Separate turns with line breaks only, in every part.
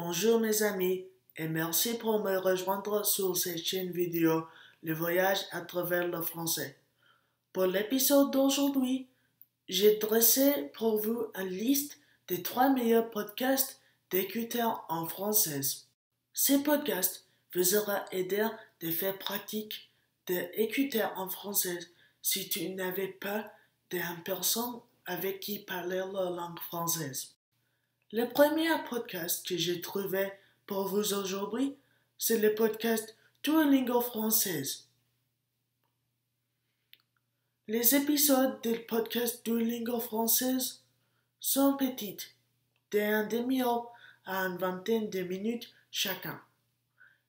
Bonjour mes amis et merci pour me rejoindre sur cette chaîne vidéo Le voyage à travers le français. Pour l'épisode d'aujourd'hui, j'ai dressé pour vous une liste des 3 meilleurs podcasts d'écouter en français. Ces podcasts vous auront aider de faire pratique d'écouter en français si tu n'avais pas d'une personne avec qui parler la langue française. Le premier podcast que j'ai trouvé pour vous aujourd'hui, c'est le podcast Duolingo française. Les épisodes du podcast Duolingo française sont petits, d'une demi-heure à une vingtaine de minutes chacun.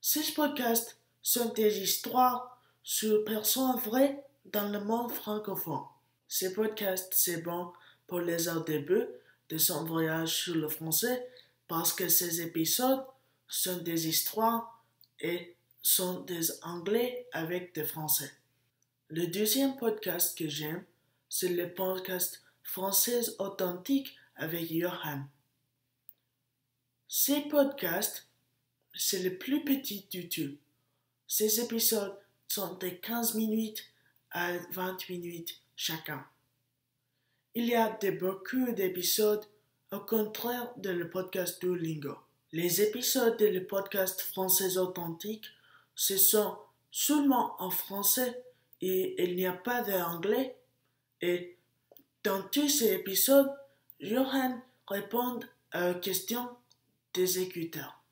Ces podcasts sont des histoires sur personnes vraies dans le monde francophone. Ces podcasts, c'est bon pour les au début de son voyage sur le français parce que ces épisodes sont des histoires et sont des anglais avec des français. Le deuxième podcast que j'aime, c'est le podcast Français authentique avec Johan. Ces podcasts, c'est le plus petit du tout. Ces épisodes sont de 15 minutes à 20 minutes chacun. Il y a beaucoup d'épisodes au contraire de le podcast Duolingo. Les épisodes de le podcast Français authentique, ce sont seulement en français et il n'y a pas d'anglais. Et dans tous ces épisodes, Johan répond aux questions des écouteurs.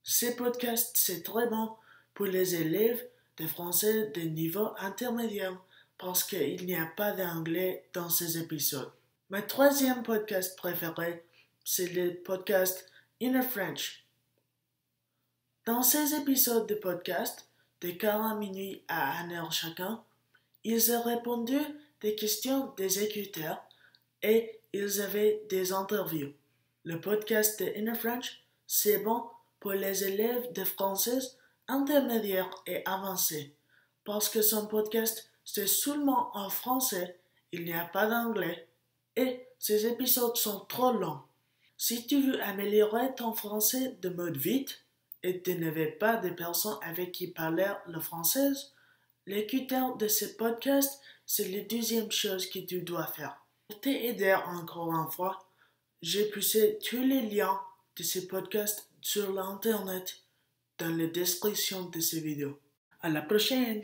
Ces podcasts, c'est très bon pour les élèves de français de niveau intermédiaire parce qu'il n'y a pas d'anglais dans ces épisodes. Ma troisième podcast préféré, c'est le podcast Inner French. Dans ces épisodes de podcast, de 40 minutes à 1 heure chacun, ils ont répondu des questions des écouteurs et ils avaient des interviews. Le podcast de Inner French, c'est bon pour les élèves de français intermédiaires et avancés parce que son podcast, c'est seulement en français, il n'y a pas d'anglais et ces épisodes sont trop longs. Si tu veux améliorer ton français de mode vite et tu n'avais pas de personnes avec qui parler le français, l'écouteur de ce podcast, c'est la deuxième chose que tu dois faire. Pour t'aider encore une fois, j'ai poussé tous les liens de ce podcast sur l'internet dans la description de ces vidéos. À la prochaine!